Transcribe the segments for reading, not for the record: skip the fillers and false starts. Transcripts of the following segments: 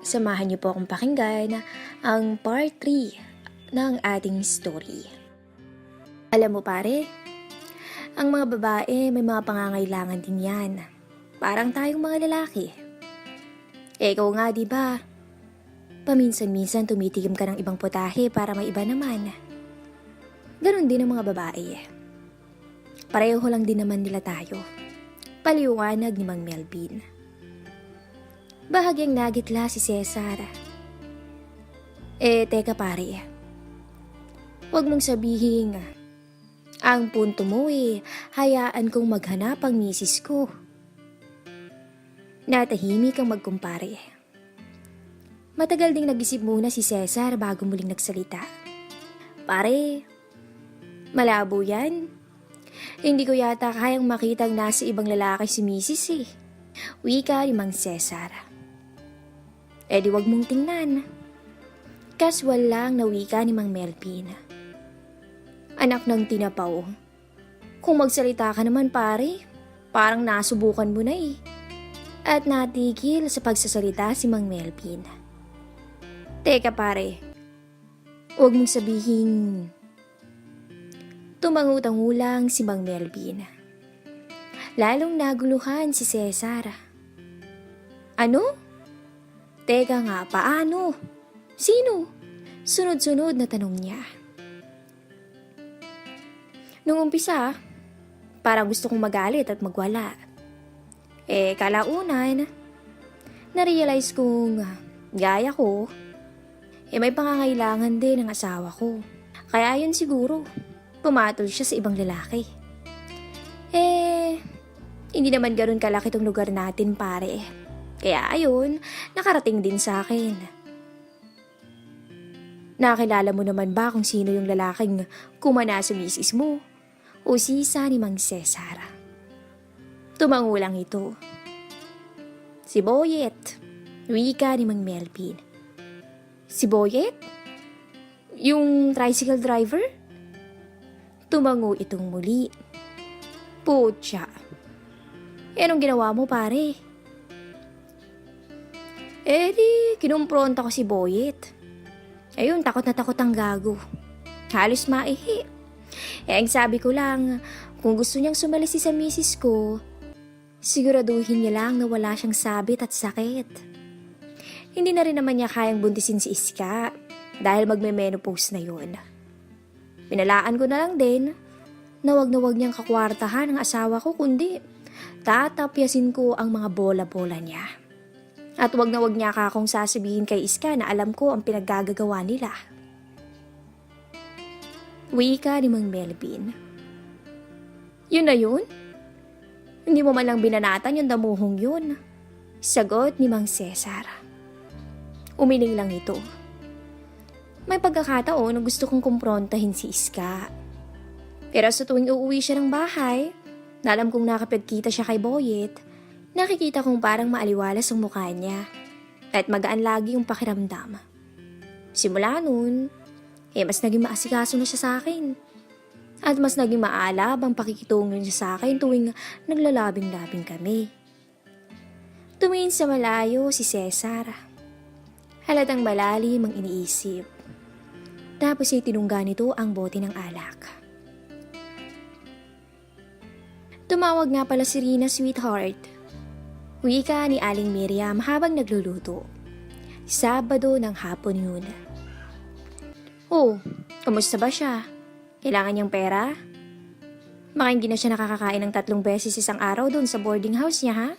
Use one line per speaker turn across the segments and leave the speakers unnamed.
Samahan niyo po akong pakinggan ang part 3 ng ating story. Alam mo pare, ang mga babae may mga pangangailangan din yan. Parang tayong mga lalaki. Ikaw nga di ba? Paminsan-minsan tumitigim ka ng ibang putahe para may iba naman. Ganon din ang mga babae. Pareho lang din naman nila tayo. Paliwanag ni Mang Melvin. Bahagyang nagitla si Cesar. Teka pare. Huwag mong sabihin. Ang punto mo hayaan kong maghanap ang misis ko. Natahimik ang magkumpare. Matagal ding nag-isip muna si Cesar bago muling nagsalita. Pare, malabo yan. Hindi ko yata kayang makitang nasa ibang lalaki si misis Wika ni Mang Cesar. Di wag mong tingnan. Kaswal lang na wika ni Mang Melvin. Anak ng tinapaw. Kung magsalita ka naman pare, parang nasubukan mo na At natigil sa pagsasalita si Mang Melvin. Teka pare, huwag mong sabihin. Tumangutang-ulang si Mang Melvin. Lalong naguluhan si Cesar. Ano? Teka nga, paano? Sino? Sunod-sunod na tanong niya. Nung umpisa, parang gusto kong magalit at magwala. Kalaunan, na-realize kong gaya ko, may pangangailangan din ng asawa ko. Kaya yun siguro, pumatol siya sa ibang lalaki. Hindi naman ganun kalaki tong lugar natin pare. Kaya ayun, nakarating din sa akin. Nakilala mo naman ba kung sino yung lalaking kumana sa misis mo? O sisa ni Mang Cesar? Tumangulang ito. Si Boyet, wika ni Mang Melvin. Si Boyet? Yung tricycle driver? Tumango itong muli. Putya. Anong ginawa mo pare? Kinumpronta ko si Boyet. Ayun, takot na takot ang gago. Halos maihi. Ang sabi ko lang, kung gusto niyang sumalisi sa misis ko, siguraduhin niya lang na wala siyang sabit at sakit. Hindi na rin naman niya kayang buntisin si Iska dahil magme-menopause na yun. Pinalaan ko na lang din na wag niyang kakwartahan ang asawa ko kundi tatapyasin ko ang mga bola-bola niya. At wag na wag niya akong sasabihin kay Iska na alam ko ang pinaggagawa nila. Wika ni Mang Melvin. Yun na yun? Hindi mo man lang binanatan yung damuhong yun. Sagot ni Mang Cesar. Umiling lang ito. May pagkakataon na gusto kong kumprontahin si Iska. Pero sa tuwing uuwi siya ng bahay, na alam kong nakapagkita siya kay Boyet, nakikita kong parang maaliwalas ang mukha niya at magaan lagi yung pakiramdam. Simula nun, mas naging maasikaso na siya sa akin. At mas naging maalab ang pakikitungo niya sa akin tuwing naglalabing-labing kami. Tumingin sa malayo si Cesar. Halatang malalim ang iniisip. Tapos tinungga nito ang bote ng alak. Tumawag nga pala si Rina, sweetheart. Wika ni Aling Miriam habang nagluluto. Sabado ng hapon yun. Kamusta ba siya? Kailangan niyang pera? Baka hindi na siya nakakakain ng 3 beses isang araw doon sa boarding house niya, ha?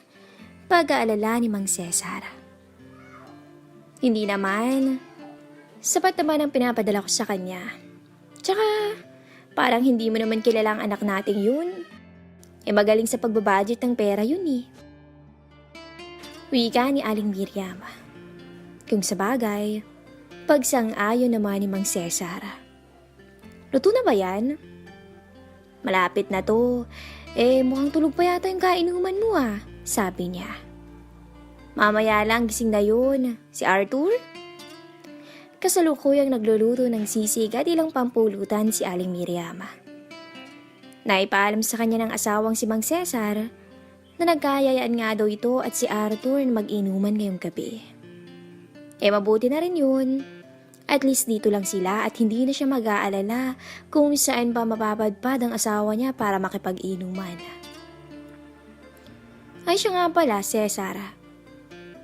Pag-aalala ni Mang Cesar. Hindi naman. Sapat naman ang pinapadala ko sa kanya. Tsaka, parang hindi mo naman kilala ang anak nating yun. Magaling sa pagbabudget ng pera yun Wika ni Aling Miriam. Kung sa bagay, pagsang-ayon naman ni Mang Cesar. Luto na ba yan? Malapit na to. Mukhang tulog pa yata yung kainuman mo sabi niya. Mamaya lang gising na yun. Si Arthur? Kasalukuyang nagluluto ng sisig at ilang pampulutan si Aling Miriam. Naipaalam sa kanya ng asawang si Mang Cesar na nagkayayaan nga daw ito at si Arthur na mag-inuman ngayong gabi. Mabuti na rin yun. At least dito lang sila at hindi na siya mag-aalala kung saan pa mapapadpad ang asawa niya para makipag-inuman. Ay siya nga pala, Cesar.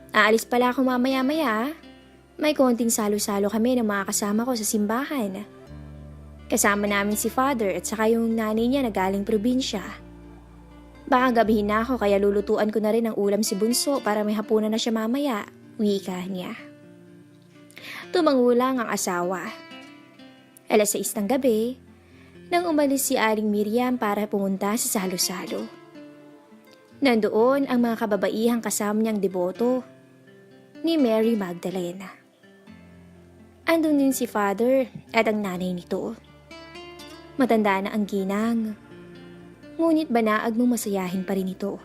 Aalis pala ako mamaya-maya. May konting salo-salo kami ng mga kasama ko sa simbahan. Kasama namin si Father at saka yung nanay niya na galing probinsya. Baka gabihin na ako kaya lulutuan ko na rin ang ulam si Bunso para may hapunan na siya mamaya, wika niya. Tumangulang ang asawa. 6:00 ng gabi, nang umalis si Aling Miriam para pumunta sa salo-salo. Nandoon ang mga kababaihang kasama niyang deboto ni Mary Magdalena. Andun din si Father at ang nanay nito. Matanda na ang ginang, ngunit banaag mong masayahin pa rin ito.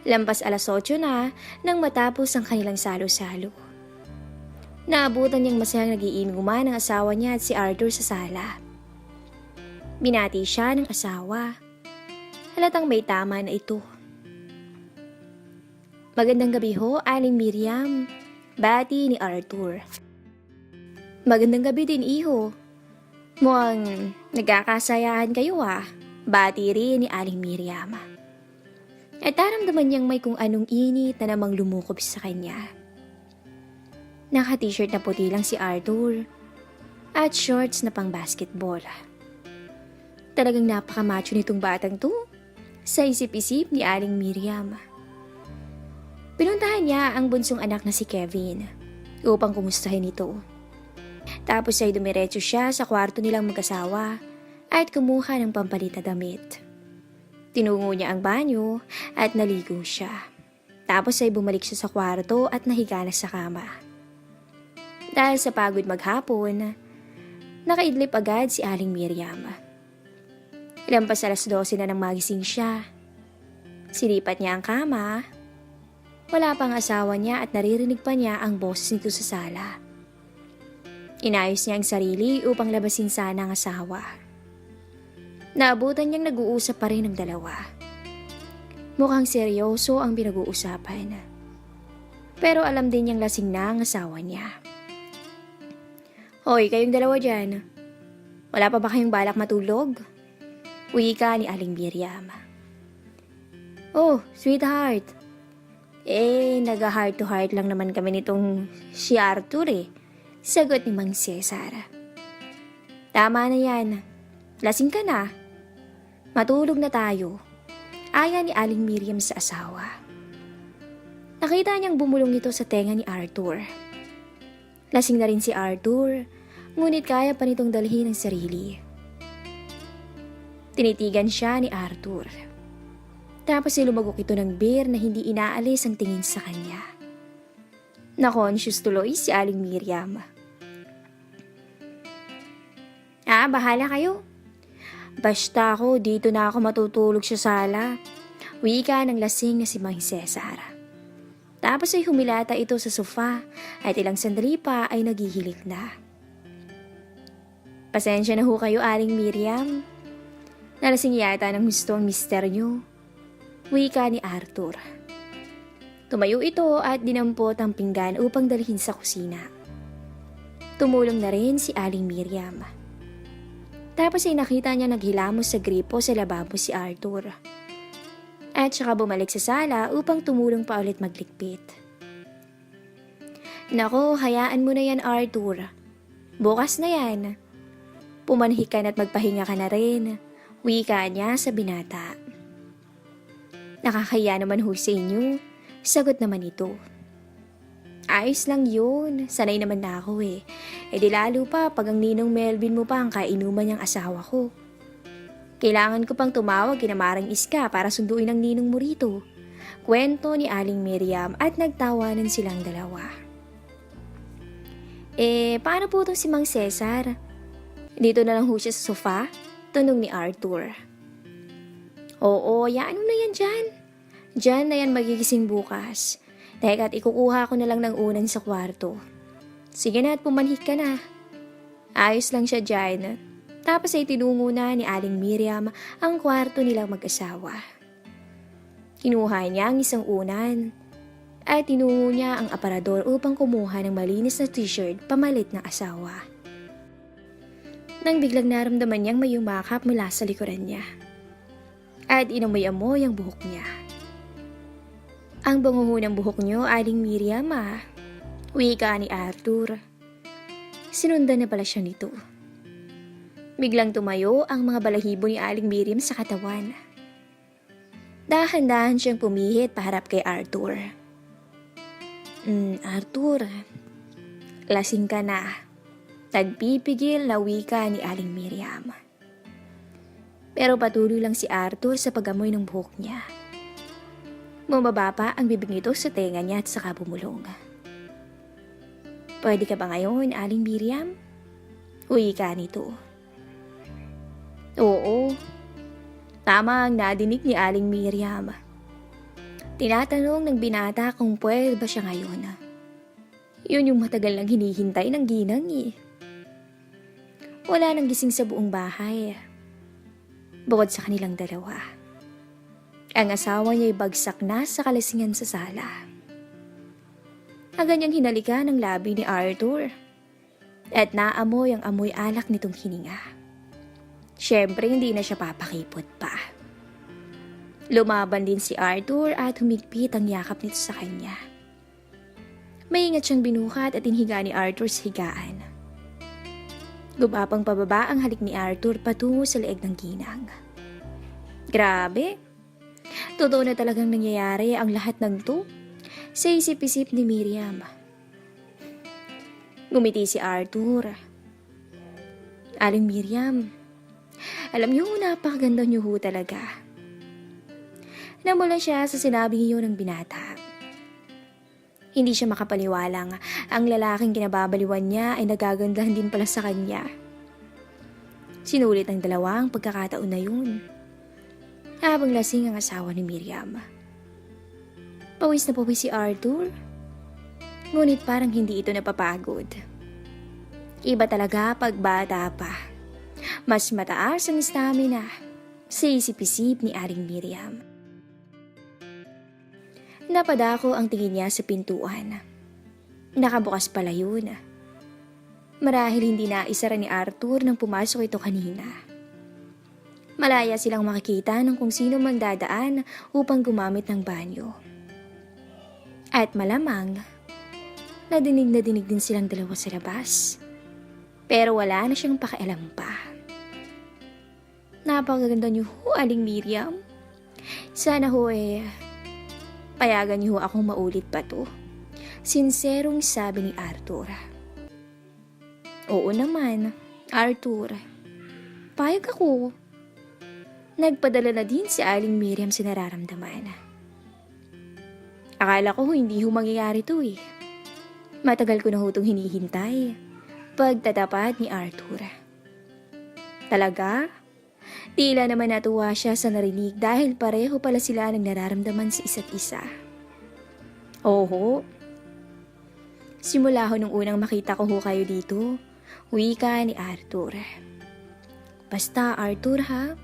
Lampas 8:00 na nang matapos ang kanilang salo-salo. Naabutan niyang masayang nagiinuman ang asawa niya at si Arthur sa sala. Binati siya ng asawa. Halatang may tama na ito. Magandang gabi ho, Aling Miriam. Bati ni Arthur. Magandang gabi din, iho. Mukhang nagkakasayahan kayo Bati rin ni Aling Miriam. At naramdaman niyang may kung anong init na namang lumukob sa kanya. Naka-t-shirt na puti lang si Arthur at shorts na pang basketball. Talagang napakamacho nitong batang to, sa isip-isip ni Aling Miriam. Pinuntahan niya ang bunsong anak na si Kevin upang kumustahin ito. Tapos ay dumiretso siya sa kwarto nilang mag-asawa at kumuha ng pampalit na damit. Tinungo niya ang banyo at naligo siya. Tapos ay bumalik siya sa kwarto at nahiga na sa kama. Dahil sa pagod maghapon, nakaidlip agad si Aling Miriam. Lampas 12:00 na nang magising siya. Silipat niya ang kama. Wala pang asawa niya at naririnig pa niya ang boses nito sa sala. Inayos niya ang sarili upang labasin sana ang asawa. Naabutan niyang nag-uusap pa rin ang dalawa. Mukhang seryoso ang pinag-uusapan. Pero alam din niyang lasing na ang asawa niya. Hoy, kayong dalawa dyan. Wala pa ba kayong balak matulog? Wika ni Aling Miriam. Oh, sweetheart. Naga-heart to heart lang naman kami nitong si Arthur Sagot ni Mang Cesar. Tama na yan. Lasing ka na. Matulog na tayo. Aya ni Aling Miriam sa asawa. Nakita niyang bumulong ito sa tenga ni Arthur. Lasing na rin si Arthur, ngunit kaya pa nitong dalhin ang sarili. Tinitigan siya ni Arthur. Tapos ay lumagok ito ng beer na hindi inaalis ang tingin sa kanya. Na-conscious tuloy si Aling Miriam. Bahala kayo. Basta ako, dito na ako matutulog sa sala. Wika ng lasing na si Mang Cesar. Tapos ay humilata ito sa sofa at ilang sandali pa ay naghihilik na. Pasensya na ho kayo, Aling Miriam. Nalasing yata ng gusto ang mister niyo. Wika ni Arthur. Tumayo ito at dinampot ang pinggan upang dalhin sa kusina. Tumulong na rin si Aling Miriam. Tapos ay nakita niya naghilamos sa gripo sa lababo si Arthur. At saka bumalik sa sala upang tumulong pa ulit maglikpit. Nako, hayaan mo na yan, Arthur. Bukas na yan. Pumanhi ka na't magpahinga ka na rin. Wika niya sa binata. Nakakaya naman ho sa inyo. Sagot naman ito. Ayos lang yun. Sanay naman na ako di lalo pa pag ang ninong Melvin mo pa ang kainuman niyang asawa ko. Kailangan ko pang tumawag kina Marang Iska para sunduin ang ninong mo rito. Kwento ni Aling Miriam at nagtawanan silang dalawa. Paano po itong si Mang Cesar? Dito na lang ho siya sa sofa? Tanong ni Arthur. Oo, ano na yan dyan? Dyan na yan magigising bukas. Teka't ikukuha ko na lang ng unan sa kwarto. Sige na at pumanhik ka na. Ayos lang siya dyan. Tapos ay tinungo na ni Aling Miriam ang kwarto nilang mag-asawa. Kinuha niya ang isang unan at tinungo niya ang aparador upang kumuha ng malinis na t-shirt pamalit ng asawa. Nang biglang naramdaman niyang may yumakap mula sa likuran niya at inamoy-amoy ang buhok niya. Ang bango ng buhok niyo, Aling Miriam wika ni Arthur. Sinundan na pala siya nito. Biglang tumayo ang mga balahibo ni Aling Miriam sa katawan. Dahan-dahan siyang pumihit paharap kay Arthur. Arthur, lasing ka na. Nagpipigil na wika ni Aling Miriam. Pero patuloy lang si Arthur sa pag-amoy ng buhok niya. Bumaba pa ang bibig nito sa tenga niya at saka bumulong. Pwede ka ba ngayon, Aling Miriam? Wika nito. Oo. Tama ang nadinig ni Aling Miriam. Tinatanong ng binata kung pwede ba siya ngayon. Yun yung matagal nang hinihintay ng ginang Wala nang gising sa buong bahay. Bukod sa kanilang dalawa. Ang asawa niya ay bagsak na sa kalasingan sa sala. Agad niyang hinalikan ang labi ni Arthur. At naamoy ang amoy alak nitong hininga. Siyempre, hindi na siya papakipot pa. Lumaban din si Arthur at humigpit ang yakap nito sa kanya. Maingat siyang binuhat at inhiga ni Arthur sa higaan. Gumapang pababa ang halik ni Arthur patungo sa leeg ng ginang. Grabe! Totoo na talagang nangyayari ang lahat ng to sa isip-isip ni Miriam. Ngumiti si Arthur. Aling Miriam, alam niyo, napakaganda niyo ho talaga. Namula siya sa sinabi niyo ng binata. Hindi siya makapaniwalang ang lalaking kinababaliwan niya ay nagagandahan din pala sa kanya. Sinulit ng dalawang pagkakataon na yun. Habang lasing ang asawa ni Miriam. Pawis na pawis si Arthur. Ngunit parang hindi ito napapagod. Iba talaga pag bata pa. Mas mataas ang stamina sa isip-isip ni Aling Miriam. Napadako ang tingin niya sa pintuan. Nakabukas pala yun. Marahil hindi na isara ni Arthur nang pumasok ito kanina. Malaya silang makikita ng kung sino mang dadaan upang gumamit ng banyo. At malamang, nadinig na dinig din silang dalawa sa labas. Pero wala na siyang pakialam pa. Napakaganda niyo ho, Aling Miriam. Sana ho payagan niyo ho akong maulit pa to. Sinserong sabi ni Arthur. Oo naman, Arthur. Payag ako. Nagpadala na din si Aling Miriam sa nararamdaman. Akala ko hindi ho mangyayari to Matagal ko na ho itong hinihintay. Pagtatapat ni Arthur. Talaga? Tila naman natuwa siya sa narinig dahil pareho pala sila ng nararamdaman sa isa't isa. Oo. Simula ho nung unang makita ko ho kayo dito, wika ni Arthur. Basta Arthur ha?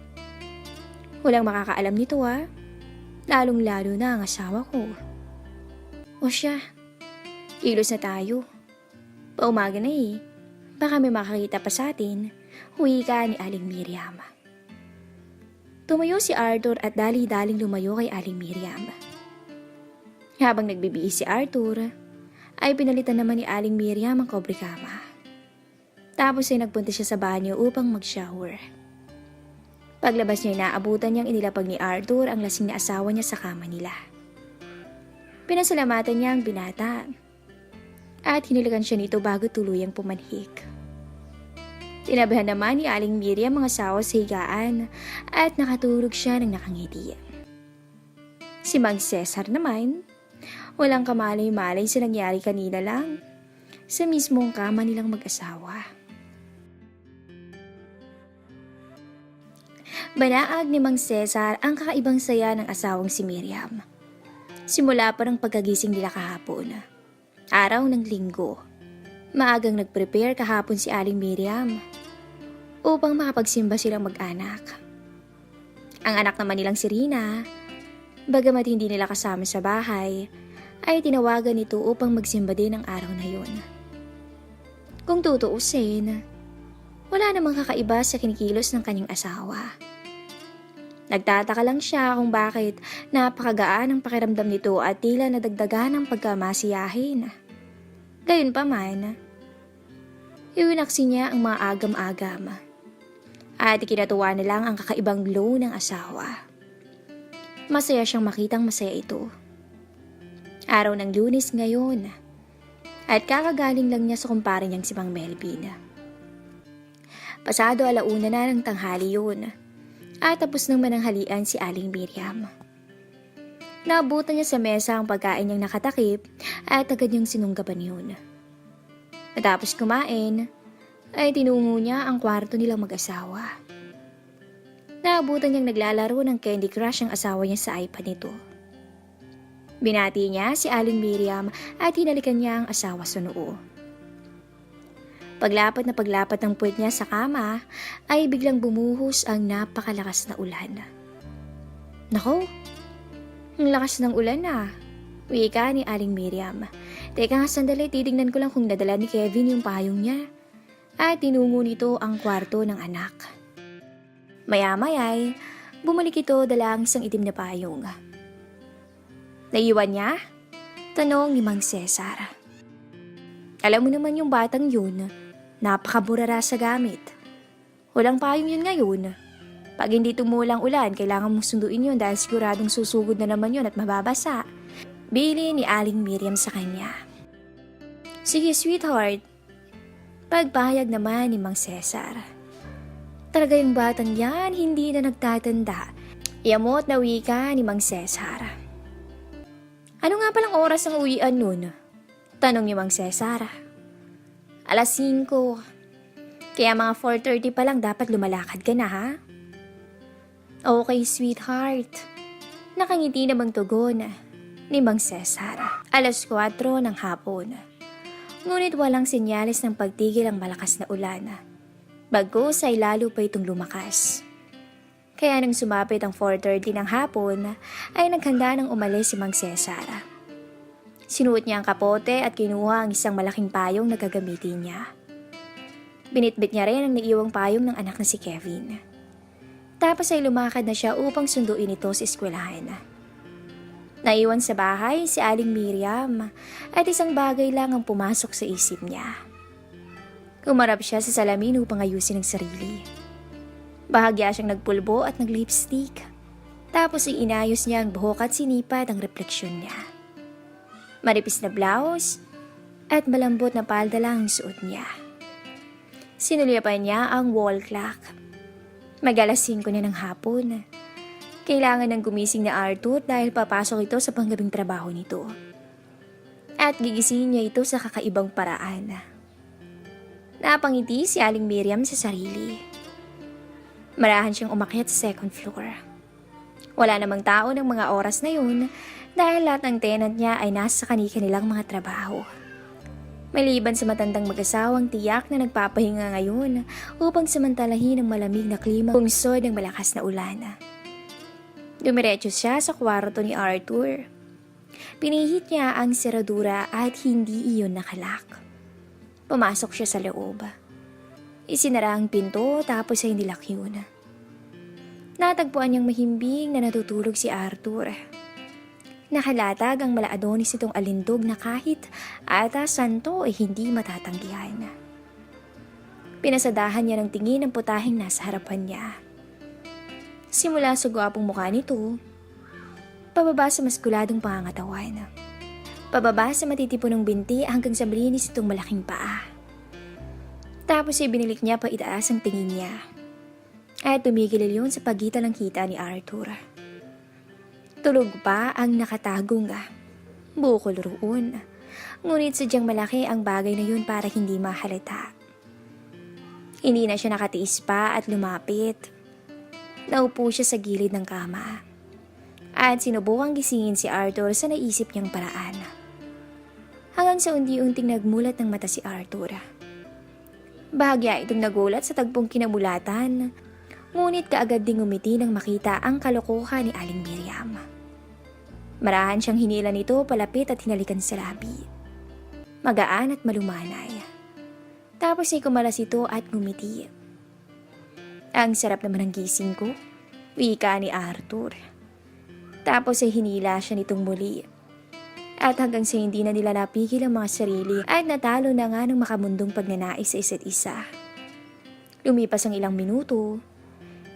Walang makakaalam nito Lalong-lalo na ang asawa ko. O siya, kilos na tayo. Paumaga na Baka may makakita pa sa atin, wika ni Aling Miriam. Tumayo si Arthur at dali-daling lumayo kay Aling Miriam. Habang nagbibihis si Arthur, ay pinalitan naman ni Aling Miriam ang kobrekama. Tapos ay nagpunta siya sa banyo upang mag-shower. Paglabas niya, inaabutan niyang inilapag ni Arthur ang lasing na asawa niya sa kama nila. Pinasalamatan niya ang binata at hinilikan siya nito bago tuluyang pumanhik. Tinabihan naman ni Aling Miriam ang asawa sa higaan at nakatulog siya ng nakangiti. Si Mang Cesar naman, walang kamalay-malay sa nangyari kanina lang sa mismong kama nilang mag-asawa. Banaag ni Mang Cesar ang kakaibang saya ng asawang si Miriam. Simula pa ng pagkagising nila kahapon. Araw ng linggo. Maagang nag-prepare kahapon si Aling Miriam. upang makapagsimba silang mag-anak. Ang anak naman nilang si Rina, bagamat hindi nila kasama sa bahay, ay tinawagan nito upang magsimba din ang araw na yun. Kung tutuusin, wala namang kakaiba sa kinikilos ng kanyang asawa. Nagtataka lang siya kung bakit napakagaan ang pakiramdam nito at tila nadagdagan ng pagkamasiyahin. Gayunpaman, iwinaksi niya ang mga agam-agam at ikinatuwa na lang ang kakaibang glow ng asawa. Masaya siyang makitang masaya ito. Araw ng Lunes ngayon at kakagaling lang niya sa kumpare niyang si Mang Melvin. Pasado 1:00 na ng tanghali yun at tapos nang mananghalian si Aling Miriam. Naabutan niya sa mesa ang pagkain niyang nakatakip at agad niyang sinunggaban yun. Matapos kumain, ay tinungo niya ang kwarto nilang mag-asawa. Naabutan niyang naglalaro ng Candy Crush ang asawa niya sa iPad nito. Binati niya si Aling Miriam at hinalikan niya ang asawa sa noo. Paglapat ng puwet niya sa kama ay biglang bumuhos ang napakalakas na ulan. Nako, ang lakas ng ulan na, wika ni Aling Miriam. Teka nga sandali, titignan ko lang kung nadala ni Kevin yung payong niya. At tinungo nito ang kwarto ng anak. Maya-maya'y bumalik ito dala ang isang itim na payong. Naiwan niya? Tanong ni Mang Cesar. Alam mo naman yung batang yun, napakaburara sa gamit. Walang payong yun ngayon. Pag hindi tumulang ulan, kailangan mong sunduin yun dahil siguradong susugod na naman yun at mababasa. Bili ni Aling Miriam sa kanya. Sige sweetheart. Pagpahayag naman ni Mang Cesar. Talaga yung batang yan, hindi na nagtatanda. Yamot na wika ni Mang Cesar. Ano nga palang oras ang uwian nun? Tanong ni Mang Cesar. 5:00. Kaya mga 4:30 pa lang dapat lumalakad ka na ha? Okay sweetheart. Nakangiti namang tugon ni Mang Cesar. 4:00 ng hapon. Ngunit walang senyales ng pagtigil ang malakas na ulan. Bagkus ay lalo pa itong lumakas. Kaya nang sumapit ang 4:30 ng hapon, ay naghanda ng umalis si Mang Cesar. Sinuot niya ang kapote at kinuha ang isang malaking payong na gagamitin niya. Binitbit niya rin ang naiiwang payong ng anak na si Kevin. Tapos ay lumakad na siya upang sunduin ito sa eskwelahan. Naiwan sa bahay si Aling Miriam at isang bagay lang ang pumasok sa isip niya. Umarap siya sa salamin upang ayusin ang sarili. Bahagya siyang nagpulbo at naglipstick. Tapos ay inayos niya ang buhok at sinipad ang refleksyon niya. Maripis na blouse at malambot na palda lang ang suot niya. Sinulyapan niya ang wall clock. Mag-alas 5 na ng hapon. Kailangan ng gumising na Arthur dahil papasok ito sa panggabing trabaho nito. At gigisingin niya ito sa kakaibang paraan. Napangiti si Aling Miriam sa sarili. Marahan siyang umakyat sa second floor. Wala namang tao ng mga oras na yun dahil lahat ng tenant niya ay nasa kani-kanilang mga trabaho. Maliban sa matandang mag-asawang tiyak na nagpapahinga ngayon upang samantalahin ang malamig na klima bungsod ng malakas na ulan. Dumiretso siya sa kwarto ni Arthur. Pinihit niya ang seradura at hindi iyon nakalak. Pumasok siya sa loob. Isinara ang pinto tapos ay nilak yun. Natagpuan niyang mahimbing na natutulog si Arthur. Nakalatag ang Mala-Adonis itong alindog na kahit atasan to ay hindi matatanggihan. Pinasadahan niya ng tingin ang putahing nasa harapan niya. Simula sa gwapong mukha nito, pababa sa maskuladong pangangatawan. Pababa sa matitipunong binti hanggang sa malinis itong malaking paa. Tapos ay binilik niya pa itaas ang tingin niya. At tumigil yun sa pagitan ng kita ni Arthur. Tulog pa ang nakatagong bukol roon. Ngunit sadyang malaki ang bagay na yun para hindi mahalata. Hindi na siya nakatiis pa at lumapit. Naupo siya sa gilid ng kama. At sinubukang gisingin si Arthur sa naisip niyang paraan. Hanggang sa unti-unting nagmulat ng mata si Arthur. Bahagya itong nagulat sa tagpong kinamulatan. Ngunit kaagad ding ngumiti nang makita ang kalokohan ni Aling Miriam. Marahan siyang hinila nito palapit at hinalikan sa labi. Magaan at malumanay. Tapos ay kumalas ito at ngumiti. Ang sarap naman ng gising ko, wika ni Arthur. Tapos ay hinila siya nitong muli. At hanggang sa hindi na nila napigil ang mga sarili at natalo na nga ng makamundong pagnanais sa isa't isa. Lumipas ang ilang minuto,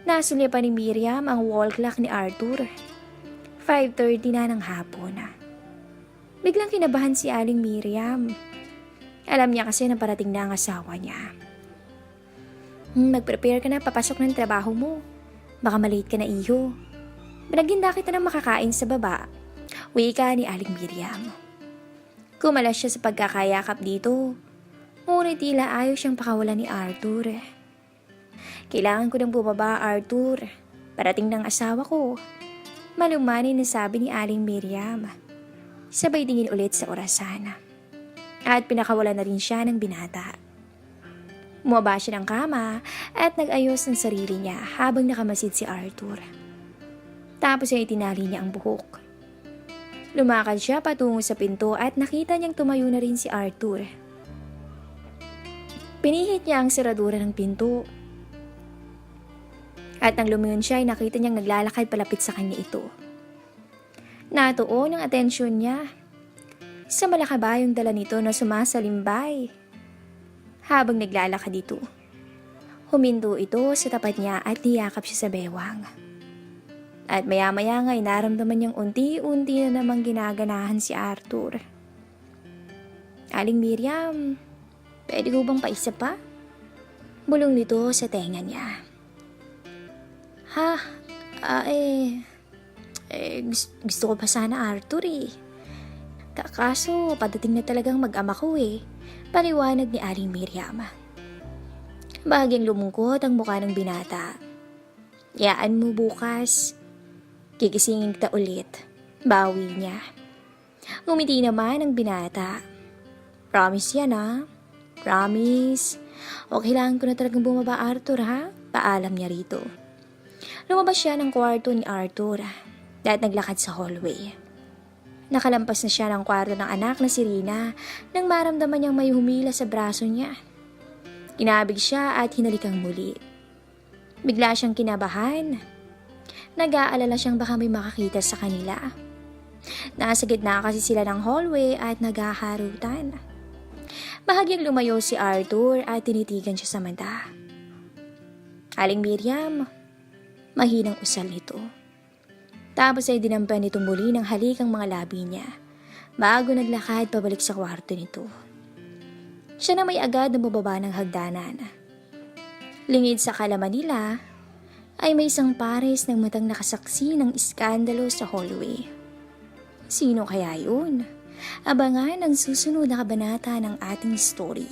nasulya pa ni Miriam ang wall clock ni Arthur. 5:30 na ng hapon. Biglang kinabahan si Aling Miriam. Alam niya kasi na parating na ang asawa niya. Mag-prepare ka na, papasok ng trabaho mo. Baka malate ka na, iho. Binaghinda kita na makakain sa baba. Wika ni Aling Miriam. Kumalas siya sa pagkakayakap dito. Ngunit tila ayaw siyang pakawalan ni Arthur. Kailangan ko nang bumaba, Arthur. Parating ng asawa ko. Malumanay na sabi ni Aling Miriam. Sabay tingin ulit sa orasan. At pinakawalan na rin siya ng binata. Bumaba siya ng kama at nag-ayos ng sarili niya habang nakamasid si Arthur. Tapos ay itinali niya ang buhok. Lumakad siya patungo sa pinto at nakita niyang tumayo na rin si Arthur. Pinihit niya ang seradura ng pinto. At nang lumingon siya ay nakita niyang naglalakad palapit sa kanya ito. Natuon ang atensyon niya sa malakabayong dala nito na sumasalimbay. Habang naglalakad ito, huminto ito sa tapat niya at niyakap siya sa bewang. At maya-maya nga'y naramdaman niyang unti-unti na namang ginaganahan si Arthur. Aling Miriam, pwede ko bang paisa pa? Bulong nito sa tenga niya. Gusto ko pa sana Arthur eh. Kaso padating na talagang mag-ama ko eh. Paliwanag ni Aling Miriam. Bahagyang lumungkot ang mukha ng binata. Yaan mo bukas. Kigisingin kita ulit. Bawi niya. Ngumiti naman ang binata. Promise yan ha? Promise. O kailangan ko na talagang bumaba Arthur ha? Paalam niya rito. Lumabas siya ng kwarto ni Arthur at naglakad sa hallway. Nakalampas na siya ng kwarto ng anak na si Rina nang maramdaman niyang may humila sa braso niya. Kinabig siya at hinalikang muli. Bigla siyang kinabahan. Nag-aalala siyang baka may makakita sa kanila. Nasa gitna kasi sila ng hallway at naghaharutan. Bahagyang lumayo si Arthur at tinitigan siya sa mata. Aling Miriam, mahinang usal nito. Tapos ay dinampan nito muli ng halik ang mga labi niya bago naglakad pabalik sa kwarto nito. Siya na may agad na mababa ng hagdanan. Lingid sa kalaman nila ay may isang pares ng matang nakasaksi ng iskandalo sa hallway. Sino kaya yun? Abangan ang susunod na kabanata ng ating story.